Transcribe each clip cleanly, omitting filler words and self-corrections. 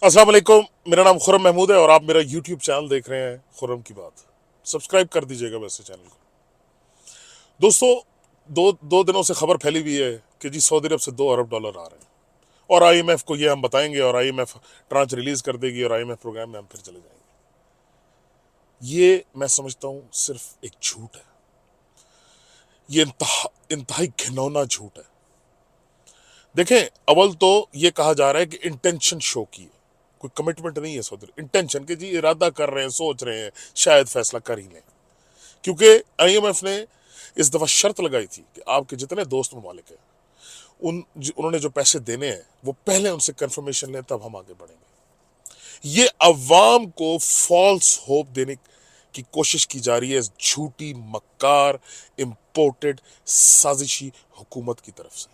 अस्सलाम वालेकुम। मेरा नाम खुर्रम महमूद है और आप मेरा यूट्यूब चैनल देख रहे हैं खुर्रम की बात। सब्सक्राइब कर दीजिएगा वैसे चैनल को। दोस्तों, दो दो दिनों से खबर फैली हुई है कि जी सऊदी अरब से $2 अरब आ रहे हैं और आईएमएफ को ये हम बताएंगे और आईएमएफ ट्रांच रिलीज कर देगी और आईएमएफ प्रोग्राम में हम फिर चले जाएंगे। ये मैं समझता हूं सिर्फ एक झूठ है। ये इंतहाई घिनौना झूठ है। देखें, अव्वल तो ये कहा जा रहा है कि इंटेंशन शो की है, कोई कमिटमेंट नहीं है सऊदी। इंटेंशन के जी इरादा कर रहे हैं, सोच रहे हैं, शायद फैसला कर ही लें। क्योंकि आईएमएफ ने इस दफा शर्त लगाई थी कि आपके जितने दोस्त ममालिक हैं उन्होंने जो पैसे देने हैं वो पहले उनसे कंफर्मेशन लें, तब हम आगे बढ़ेंगे। ये अवाम को फॉल्स होप देने की कोशिश की जा रही है इस झूठी मक्कार इंपोर्टेड साजिशी हुकूमत की तरफ से।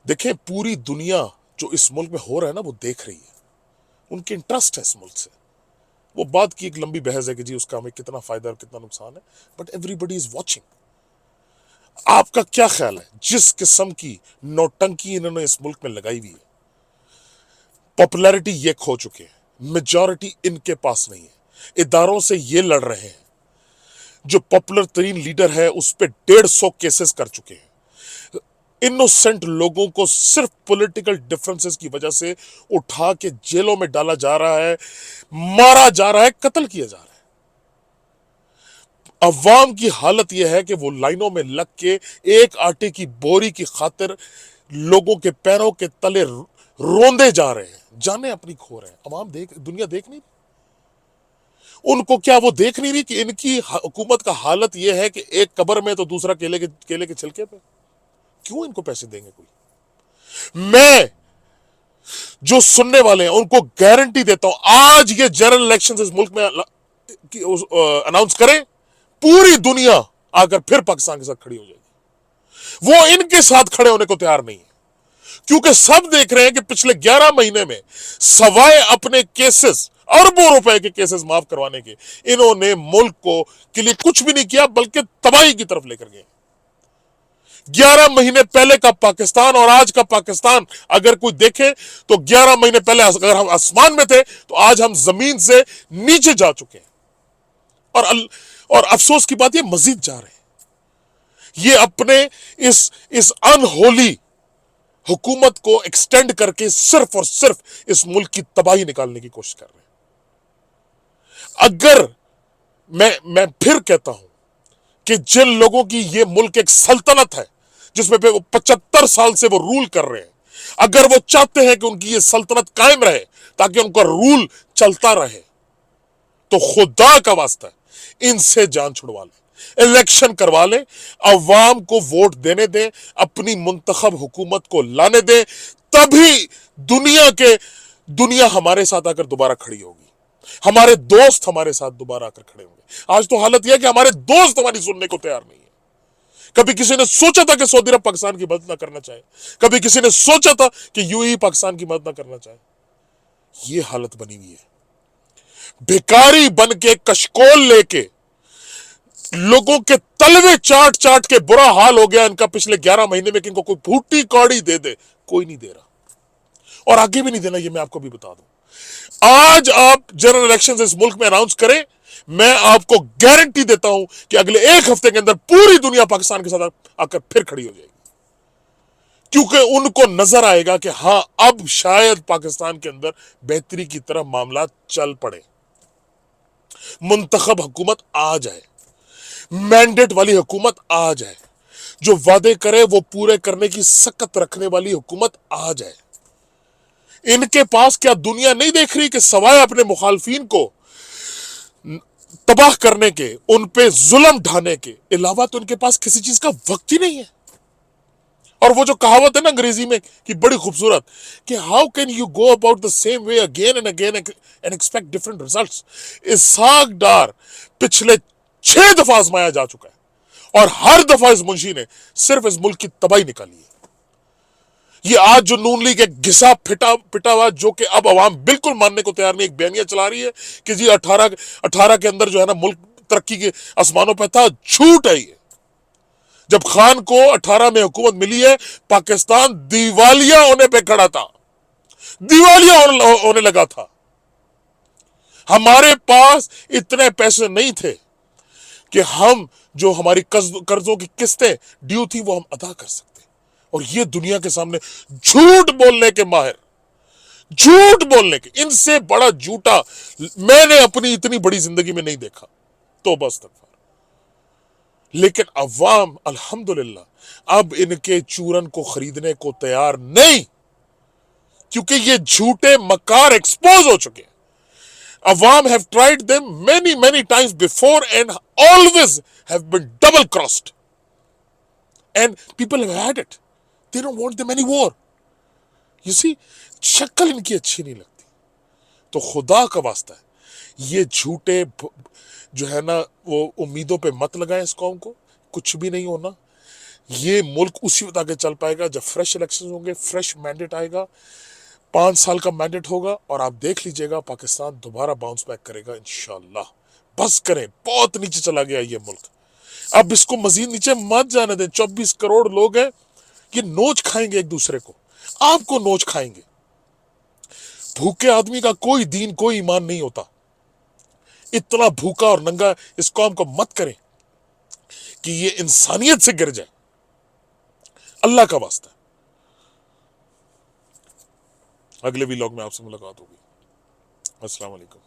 देखें, पूरी दुनिया जो इस मुल्क में हो रहा है ना वो देख रही है, उनके इंटरेस्ट है इस मुल्क से। वो बात की एक लंबी बहस है कि जी उसका हमें कितना फायदा और कितना नुकसान है, बट एवरीबडी इज वॉचिंग। आपका क्या ख्याल है जिस किस्म की नौटंकी इन्होंने इस मुल्क में लगाई हुई है? पॉपुलैरिटी ये खो चुके हैं, मेजॉरिटी इनके पास नहीं है, इदारों से ये लड़ रहे हैं। जो पॉपुलर तरीन लीडर है उस पर 150 केसेस कर चुके हैं। इनोसेंट लोगों को सिर्फ पॉलिटिकल डिफरेंसेस की वजह से उठा के जेलों में डाला जा रहा है, मारा जा रहा है, कत्ल किया जा रहा है। अवाम की हालत यह है कि वो लाइनों में लग के एक आटे की बोरी की खातिर लोगों के पैरों के तले रोंदे जा रहे हैं, जाने अपनी खो रहे हैं। अवाम दुनिया देख नहीं, उनको क्या वो देख नहीं रही कि इनकी हुकूमत का हालत यह है कि एक कब्र में तो दूसरा केले के छिलके पे। क्यों इनको पैसे देंगे कोई? मैं जो सुनने वाले हैं उनको गारंटी देता हूं, आज ये जनरल इलेक्शन इस मुल्क में अनाउंस करें, पूरी दुनिया आकर फिर पाकिस्तान के साथ खड़ी हो जाएगी। वो इनके साथ खड़े होने को तैयार नहीं है, क्योंकि सब देख रहे हैं कि पिछले 11 महीने में सवाए अपने केसेस, अरबों रुपए के केसेस माफ करवाने के, इन्होंने मुल्क को के लिए कुछ भी नहीं किया बल्कि तबाही की तरफ लेकर गए। 11 महीने पहले का पाकिस्तान और आज का पाकिस्तान अगर कोई देखे तो 11 महीने पहले अगर हम आसमान में थे तो आज हम जमीन से नीचे जा चुके हैं। और अफसोस की बात ये मजीद जा रहे हैं। ये अपने इस अनहोली हुकूमत को एक्सटेंड करके सिर्फ और सिर्फ इस मुल्क की तबाही निकालने की कोशिश कर रहे हैं। अगर मैं फिर कहता हूं कि जिन लोगों की ये मुल्क एक सल्तनत है जिसमें 75 साल से वो रूल कर रहे हैं, अगर वो चाहते हैं कि उनकी ये सल्तनत कायम रहे ताकि उनका रूल चलता रहे, तो खुदा का वास्ता है इनसे जान छुड़वा लें, इलेक्शन करवा लें, अवाम को वोट देने दें, अपनी मुंतखब हुकूमत को लाने दें, तभी दुनिया हमारे साथ आकर दोबारा खड़ी होगी, हमारे दोस्त हमारे साथ दोबारा आकर खड़े होंगे। आज तो हालत यह है कि हमारे दोस्त हमारी सुनने को तैयार नहीं है। कभी किसी ने सोचा था कि सऊदी अरब पाकिस्तान की मदद ना करना चाहे, कभी किसी ने सोचा था कि यूएई पाकिस्तान की मदद ना करना चाहे। ये हालत बनी हुई है। भिखारी बन के कशकोल लेके लोगों के तलवे चाट चाट के बुरा हाल हो गया इनका पिछले 11 महीने में कि इनको कोई फूटी कौड़ी दे दे, कोई नहीं दे रहा और आगे भी नहीं देना। ये मैं आपको भी बता दूं, आज आप जनरल इलेक्शन इस मुल्क में अनाउंस करें, मैं आपको गारंटी देता हूं कि अगले एक हफ्ते के अंदर पूरी दुनिया पाकिस्तान के साथ आकर फिर खड़ी हो जाएगी, क्योंकि उनको नजर आएगा कि हां अब शायद पाकिस्तान के अंदर बेहतरी की तरफ मामला चल पड़े, मुंतखब हुकूमत आ जाए, मैंडेट वाली हुकूमत आ जाए, जो वादे करे वो पूरे करने की सकत रखने वाली हुकूमत आ जाए। इनके पास क्या दुनिया नहीं देख रही कि सवाए अपने मुखालफिन को तबाह करने के, उन पे जुल्म ढाने के अलावा तो इनके पास किसी चीज का वक्त ही नहीं है। और वो जो कहावत है ना अंग्रेजी में कि बड़ी खूबसूरत, कि how can you go about the same way again and again and expect different results. Ishaq Dar पिछले 6 दफा आजमाया जा चुका है और हर दफा इस मुंशी ने सिर्फ इस मुल्क की तबाही निकाली है। ये आज जो नून लीग एक घिसा पिटा हुआ, जो कि अब अवाम बिल्कुल मानने को तैयार नहीं, एक बयानिया चला रही है कि जी 18 के अंदर जो है ना मुल्क तरक्की के आसमानों पर था। झूठ है ये। जब खान को 18 में हुकूमत मिली है, पाकिस्तान दिवालिया होने पे खड़ा था। दिवालिया होने लगा था। हमारे पास इतने पैसे नहीं थे कि हम जो हमारी कर्जों की किस्तें ड्यू थी वो हम अदा कर सकते। और ये दुनिया के सामने झूठ बोलने के माहिर, झूठ बोलने के, इनसे बड़ा झूठा मैंने अपनी इतनी बड़ी जिंदगी में नहीं देखा। तो बस तकफार। लेकिन अवाम अल्हम्दुलिल्लाह अब इनके चूरन को खरीदने को तैयार नहीं, क्योंकि ये झूठे मकार एक्सपोज हो चुके हैं। Awam have tried them many times before and always have been double crossed. And people have had it. They don't want them anymore. You see, शक्ल इनकी अच्छी नहीं लगती। तो खुदा का वास्ता है, ये झूठे जो है ना वो उम्मीदों पे मत लगाएं इस कौम को। कुछ भी नहीं होना। ये मुल्क उसी वक्त आगे चल पाएगा जब फ्रेश इलेक्शन होंगे, फ्रेश मैंडेट आएगा, 5 साल का मैंडेट होगा, और आप देख लीजिएगा पाकिस्तान दोबारा बाउंस बैक करेगा इंशाल्लाह। बस करें, बहुत नीचे चला गया ये मुल्क, अब इसको मजीद नीचे मत जाने दें। 24 करोड़ लोग हैं, ये नोच खाएंगे एक दूसरे को, आपको नोच खाएंगे। भूखे आदमी का कोई दीन कोई ईमान नहीं होता। इतना भूखा और नंगा इस कौम को मत करें कि ये इंसानियत से गिर जाए, अल्लाह का वास्ता। अगले व्लॉग में आपसे मुलाकात होगी। अस्सलाम वालेकुम।